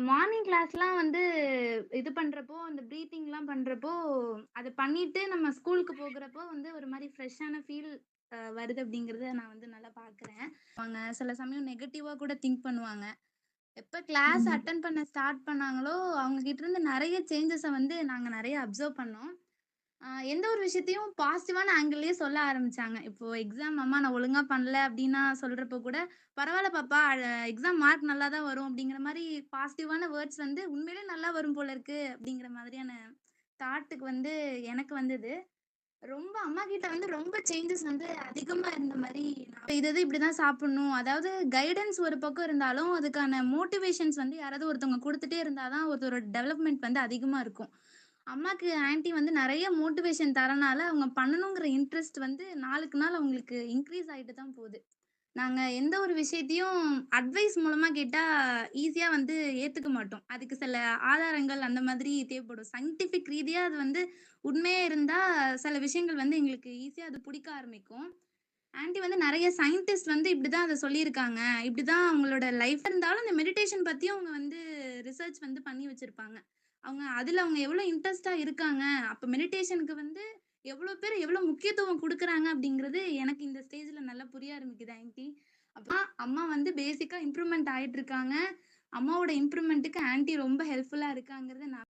Morning கிளாஸ்லாம் வந்து இது பண்றப்போ, அந்த பிரீத்திங்லாம் பண்றப்போ, அத பண்ணிட்டு நம்ம ஸ்கூலுக்கு போகுறப்போ வந்து ஒரு மாரி ஃப்ரெஷ்ஷான ஃபீல் வருது அப்படிங்கிறத நான் வந்து நல்லா பார்க்குறேன். அவங்க சில சமயம் நெகட்டிவா கூட திங்க் பண்ணுவாங்க. எப்ப கிளாஸ் ம். அட்டெண்ட் பண்ண ஸ்டார்ட் பண்ணாங்களோ, அவங்க கிட்ட இருந்து நெறைய சேஞ்சஸ வந்து நாங்க நெறைய அப்சர்வ் பண்ணோம். எந்த ஒரு விஷயத்தையும் பாசிட்டிவான ஆங்கிள்லயே சொல்ல ஆரம்பிச்சாங்க. இப்போ எக்ஸாம் அம்மா நான் ஒழுங்கா பண்ணல அப்டின்னா சொல்றப்போ கூட, "பரவால்ல பாப்பா எக்ஸாம் மார்க் நல்லா தான் வரும்." அப்படிங்கிற மாரி பாசிட்டிவான வேர்ட்ஸ் வந்து உண்மையிலே நல்லா வரும் போல இருக்கு அப்படிங்கிற மாதிரியான தாட்டுக்கு வந்து எனக்கு வந்தது. ரொம்ப அம்மாகிட்ட வந்து ரொம்ப சேஞ்சஸ் வந்து அதிகமா இருந்த மாரி நான் இது இது இப்படிதான் சாப்பிடணும். அதாவது கைடன்ஸ் ஒரு பக்கம் இருந்தாலும், அதுக்கான மோட்டிவேஷன்ஸ் வந்து யாராவது ஒருத்தவங்க குடுத்துட்டே இருந்தா தான் ஒருத்தரோட டெவலப்மெண்ட் வந்து அதிகமா இருக்கும். அம்மாக்கு ஆன்டி வந்து நெறைய மோட்டிவேஷன் தரனால, அவங்க பண்ணணுங்கிற இன்ட்ரெஸ்ட் வந்து நாளுக்கு நாள் அவங்களுக்கு இன்க்ரீஸ் ஆயிட்டு தான் போது. நாங்க எந்த ஒரு விஷயத்தையும் அட்வைஸ் மூலமா கேட்டா, ஈஸியா வந்து ஏத்துக்க மாட்டோம். அதுக்கு சில ஆதாரங்கள் அந்த மாதிரி தேவைப்படும். சயின்டிஃபிக் ரீதியா அது வந்து உண்மையா இருந்தா, சில விஷயங்கள் வந்து எங்களுக்கு ஈஸியா அது புடிக்க ஆரம்பிக்கும். ஆன்டி வந்து நெறைய சயின்டிஸ்ட் வந்து இப்படிதான் அத சொல்லியிருக்காங்க. இப்படிதான் அவங்களோட லைஃப் இருந்தாலும், இந்த மெடிடேஷன் பத்தியும் அவங்க வந்து ரிசர்ச் வந்து பண்ணி வச்சிருப்பாங்க. அதுல அவங்க எவ்வளோ இன்ட்ரெஸ்ட்டா இருக்காங்க. அப்ப மெடிடேஷனுக்கு வந்து எவ்வளோ பேர் எவ்வளோ முக்கியத்துவம் குடுக்குறாங்க அப்படிங்கிறது எனக்கு இந்த ஸ்டேஜ்ல நல்லா புரிய ஆரம்பிக்குது ஆன்டி. அம்மா வந்து பேசிக்கா இம்ப்ரூவ்மெண்ட் ஆயிட்டு இருக்காங்க. அம்மாவோட இம்ப்ரூவ்மென்ட்க்கு ஆன்டி ரொம்ப ஹெல்ப்ஃபுல்லா இருக்காங்கிறத நான்